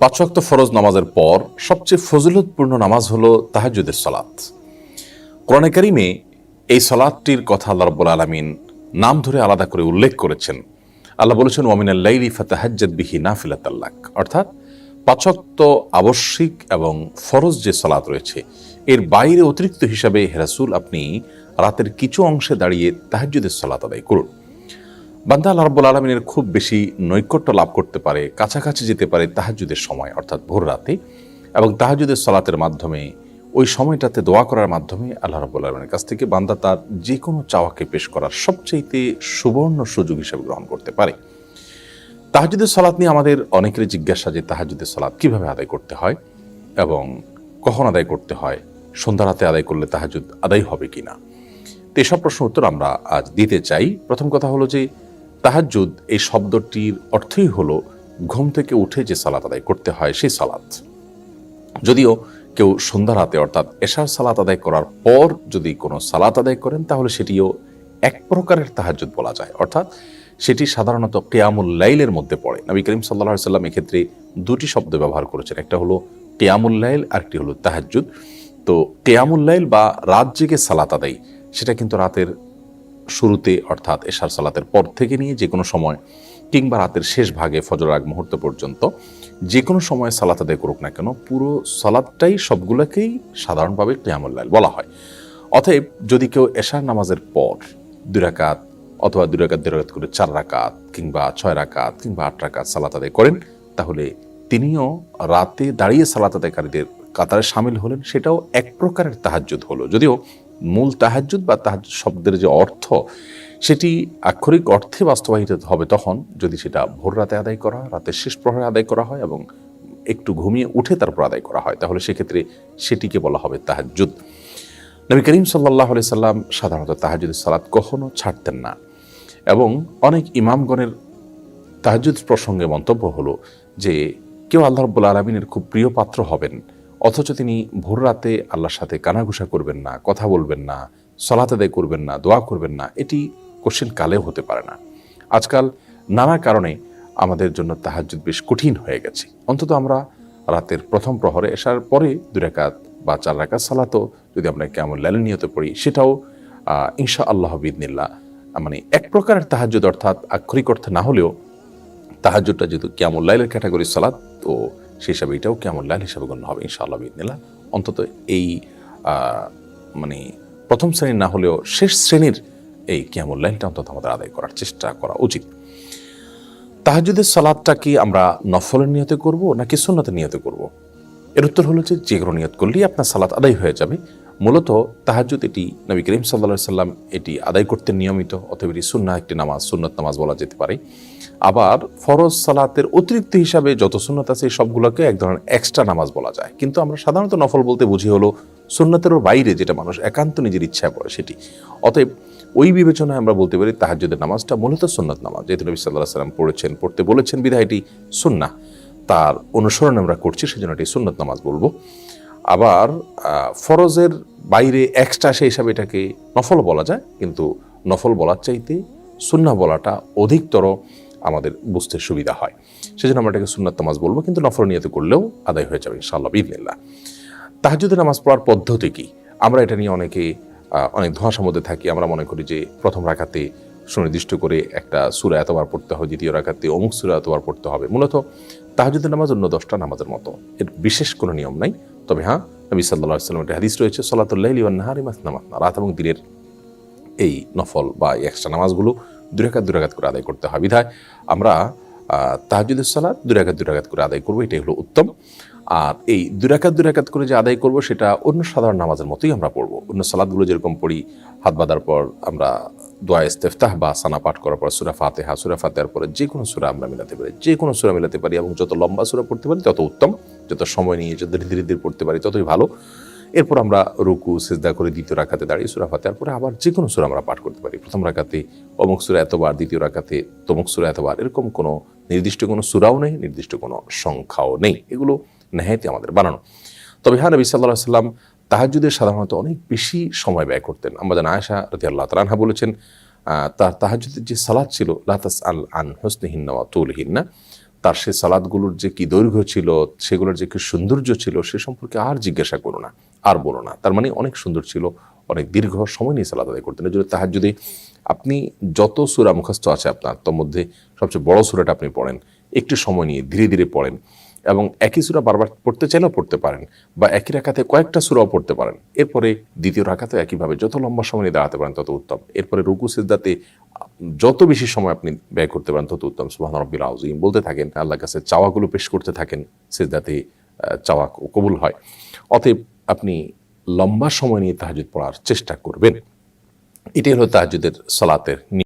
পাঁচ ওয়াক্ত ফরজ নামাজের পর সবচেয়ে ফজিলতপূর্ণ নামাজ হলো তাহাজ্জুদের সালাত। কোরআনে কারিমে এই সালাতটির কথা আল্লাহ রাব্বুল আলামিন নাম ধরে আলাদা করে উল্লেখ করেছেন। আল্লাহ বলেছেন ওয়ামিনাল লাইলি ফাতাহাজ্জাদ বিহি নাফিলাতাল লাক, অর্থাৎ পাঁচ ওয়াক্ত আবশ্যিক এবং ফরজ যে সালাত রয়েছে এর বাইরে অতিরিক্ত হিসাবে হে রাসূল আপনি রাতের কিছু অংশে দাঁড়িয়ে তাহাজ্জুদের সালাত আদায় করুন। বান্দা আল্লাহ রাব্বুল আলামিনের খুব বেশি নৈকট্য লাভ করতে পারে, কাছাকাছি যেতে পারে তাহাজ্জুদের সময় অর্থাৎ ভোর রাতে, এবং তাহাজ্জুদের সালাতের মাধ্যমে ওই সময়টাতে দোয়া করার মাধ্যমে আল্লাহ রাব্বুল আলামিনের কাছ থেকে বান্দা তার যে কোনো চাওয়াকে পেশ করার সবচাইতে সুবর্ণ সুযোগ হিসেবে গ্রহণ করতে পারে। তাহাজ্জুদের সালাত নিয়ে আমাদের অনেকেরই জিজ্ঞাসা যে তাহাজ্জুদের সালাত কিভাবে আদায় করতে হয় এবং কখন আদায় করতে হয়, সন্ধ্যা রাতে আদায় করলে তাহাজ্জুদ আদায় হবে কিনা। তো এসব প্রশ্ন উত্তর আমরা আজ দিতে চাই। প্রথম কথা হলো যে তাহাজ্জুদ এই শব্দটির অর্থই হলো ঘুম থেকে উঠে যে সালাত আদায় করতে হয় সেই সালাত। যদিও কেউ সন্ধ্যা রাতে অর্থাৎ এশার সালাত আদায় করার পর যদি কোনো সালাত আদায় করেন তাহলে সেটিও এক প্রকারের তাহাজ্জুদ বলা যায়, অর্থাৎ সেটি সাধারণত কিয়ামুল লাইলের মধ্যে পড়ে। নবী করিম সাল্লাল্লাহু আলাইহি সাল্লাম এক্ষেত্রে দুটি শব্দ ব্যবহার করেছেন, একটা হলো কিয়ামুল লাইল আর একটি হলো তাহাজ্জুদ। তো কিয়ামুল লাইল বা রাত জেগে সালাত আদায় সেটা কিন্তু রাতের শুরুতে অর্থাৎ এশার সালাতের পর থেকে নিয়ে যে কোনো সময় কিংবা রাতের শেষ ভাগে ফজর আগ মুহূর্ত পর্যন্ত যে কোনো সময় সালাত আদায় করুক না কেন পুরো সালাতটাই সবগুলোকেই সাধারণভাবে কিয়ামুল লাইল বলা হয়। অতএব যদি কেউ এশার নামাজের পর 2 রাকাত অথবা 2 রাকাত 2 রাকাত করে 4 রাকাত কিংবা 6 রাকাত কিংবা 8 রাকাত সালাত আদায় করেন তাহলে তিনিও রাতে দাঁড়িয়ে সালাত আদায়কারীদের কাতারে শামিল হলেন, সেটাও এক প্রকারের তাহাজ্জুদ হলো। যদিও মূল তাহাজ্জুদ বা তাহাজ্জুদ শব্দের যে অর্থ সেটি আক্ষরিক অর্থে বাস্তবায়িত হবে তখন যদি সেটা ভোর রাতে আদায় করা, রাতের শেষ প্রহরে আদায় করা হয় এবং একটু ঘুমিয়ে উঠে তারপর আদায় করা হয়, তাহলে সেক্ষেত্রে সেটিকে বলা হবে তাহাজ্জুদ। নবী করিম সাল্লাল্লাহু আলাইহি সাল্লাম সাধারণত তাহাজ্জুদের সালাত কখনো ছাড়তেন না, এবং অনেক ইমামগণের তাহাজ্জুদ প্রসঙ্গে মন্তব্য হলো যে কেউ আল্লাহ রাব্বুল আলামিনের খুব প্রিয় পাত্র হবেন অথচ তিনি ভোর রাতে আল্লাহর সাথে কানাঘুষা করবেন না, কথা বলবেন না, সালাত আদায় করবেন না, দোয়া করবেন না, এটি কোশ্চেন কালেও হতে পারে না। আজকাল নানা কারণে আমাদের জন্য তাহাজ্জুদ বেশ কঠিন হয়ে গেছে। অন্তত আমরা রাতের প্রথম প্রহরে এশার পরে 2 রাকাত বা 4 রাকাত সালাতও যদি আমরা কিয়ামুল লাইল নিয়তে পড়ি সেটাও ইনশাআল্লাহ বিইذনিল্লাহ মানে এক প্রকারের তাহাজ্জুদ, অর্থাৎ আক্ষরিক অর্থে না হলেও তাহাজ্জুদটা যেহেতু কিয়ামুল লাইলের ক্যাটাগরির সালাত তো সেই হিসাবে এটাও কিয়ামুল লাইল হিসাবে গণ্য হবে ইনশাআল্লাহ বিইذনিল্লাহ। অন্তত এই মানে প্রথম শ্রেণীর না হলেও শেষ শ্রেণীর এই কিয়ামুল লাইলটা অন্তত আমাদের আদায় করার চেষ্টা করা উচিত। তাহাজ্জুদের সালাতটা কি আমরা নফলের নিয়তে করব নাকি সুন্নতের নিয়তে করব? এর উত্তর হলো যে কোনো নিয়ত করলেই আপনার সালাত আদায় হয়ে যাবে। মূলত তাহাজ্জুদ এটি নবী করিম সাল্লাল্লাহু আলাইহি সাল্লাম এটি আদায় করতেন নিয়মিত, অতএব এটি সুন্নাহ একটি নামাজ, সুন্নত নামাজ বলা যেতে পারে। আবার ফরজ সালাতের অতিরিক্ত হিসাবে যত সুন্নত আছে সবগুলোকে এক ধরনের এক্সট্রা নামাজ বলা যায়, কিন্তু আমরা সাধারণত নফল বলতে বুঝি হলো সুন্নতেরও বাইরে যেটা মানুষ একান্ত নিজের ইচ্ছা করে সেটি। অতএব ওই বিবেচনায় আমরা বলতে পারি তাহাজ্জুদের নামাজটা মূলত সুন্নত নামাজ, যেহেতু নবী সাল্লাল্লাহু আলাইহি সাল্লাম পড়তে বলেছেন বিধায় এটি সুন্নাহ, তার অনুসরণ আমরা করছি সেজন্য এটি সুন্নত নামাজ বলবো। আবার ফরজের বাইরে এক্সট্রা সেই হিসাবে এটাকে নফল বলা যায়, কিন্তু নফল বলার চাইতে সুন্নাহ বলাটা অধিকতর আমাদের বুঝতে সুবিধা হয়, সেজন্য আমরা এটাকে সুন্নাত নামাজ বলবো, কিন্তু নফল নিয়তে করলেও আদায় হয়ে যাবে ইনশাআল্লাহ বিইذনিল্লাহ। তাহাজ্জুদের নামাজ পড়ার পদ্ধতি কি? আমরা এটা নিয়ে অনেক ধোঁয়াশার মধ্যে থাকি। আমরা মনে করি যে প্রথম রাকাতে সুনির্দিষ্ট করে একটা সূরা এতবার পড়তে হয়, দ্বিতীয় রাকাতে অমুক সূরা এতবার পড়তে হবে। মূলত তাহাজ্জুদের নামাজ অন্য 10টা নামাজের মতো, এর বিশেষ কোনো নিয়ম নাই। তবে হ্যাঁ, নবী সাল্লাল্লাহু আলাইহি ওয়াসাল্লামের হাদিস রয়েছে সালাতুল লাইলি ওয়ান নাহারি মাসনা মাসনা, রাত এবং দিনের এই নফল বা এক্সট্রা নামাজগুলো 2 রাকাত করে আদায় করতে হয়। বিধায় আমরা তাহাজ্জুদের সালাত 2 রাকাত করে আদায় করবো, এটাই হলো উত্তম। আর এই 2 রাকাত করে যে আদায় করব সেটা অন্য সাধারণ নামাজের মতোই আমরা পড়বো। অন্য সালাতগুলো যেরকম পড়ি, হাত বাঁধার পর আমরা দোয়া ইস্তেফতাহ বা সানা পাঠ করার পর সূরা ফাতিহার পরে যে কোনো সূরা আমরা মিলাতে পারি, এবং যত লম্বা সূরা পড়তে পারি তত উত্তম, যত সময় নিয়ে যত ধীরে ধীরে পড়তে পারি ততই ভালো। এরপর আমরা রুকু সিজদা করে দ্বিতীয় রাকাতে দাঁড়িয়ে সূরা ফাতিহার পরে আবার যে কোনো সূরা আমরা পাঠ করতে পারি। প্রথম রাকাতে অমুক সূরা এতবার, দ্বিতীয় রাকাতে তমুক সূরা এতবার, এরকম কোনো নির্দিষ্ট কোনো সূরাও নেই, নির্দিষ্ট কোনো সংখ্যাও নেই, এগুলো নেহায়েতই আমাদের বানানো। তবে হ্যাঁ, নবী সাল্লাল্লাহু আলাইহি ওয়াসাল্লাম তাহাজ্জুদে সাধারণত অনেক বেশি সময় ব্যয় করতেন। আম্মা জান আয়েশা রাদিয়াল্লাহু তাআলা আনহা বলেছেন তার তাহাজ্জুদের যে সালাত ছিল লা তাসআল আন হুসনিহিন্না ওয়া তুলহিন্না, তার সে সালাদগুলোর যে কি দৈর্ঘ্য ছিল, সেগুলোর যে কি সৌন্দর্য ছিল, সে সম্পর্কে আর জিজ্ঞাসা করো না, আর বলো না। তার মানে অনেক সুন্দর ছিল, অনেক দীর্ঘ সময় নিয়ে সালাদ আদায় করতেন। এই জন্য তাহাজ্জুদে আপনি যত সূরা মুখস্থ আছে আপনার, তার মধ্যে সবচেয়ে বড় সূরাটা আপনি পড়েন, একটু সময় নিয়ে ধীরে ধীরে পড়েন, এবং একই সূরা বারবার পড়তে চাইলেও পড়তে পারেন, বা একই রাকাতে কয়েকটা সূরাও পড়তে পারেন। এরপরে দ্বিতীয় রাকাতে একইভাবে যত লম্বা সময় নিয়ে দাঁড়াতে পারেন তত উত্তম। এরপরে রুকু সিজদাতে যত বেশি সময় আপনি ব্যয় করতে পারেন তত উত্তম। সুবহান রাব্বিল আযীম বলতে থাকেন, আল্লাহর কাছে চাওয়াগুলো পেশ করতে থাকেন, সিজদাতে চাওয়া কবুল হয়। অতএব আপনি লম্বা সময় নিয়ে তাহাজ্জুদ পড়ার চেষ্টা করবেন। এটাই হলো তাহাজ্জুদের সালাতের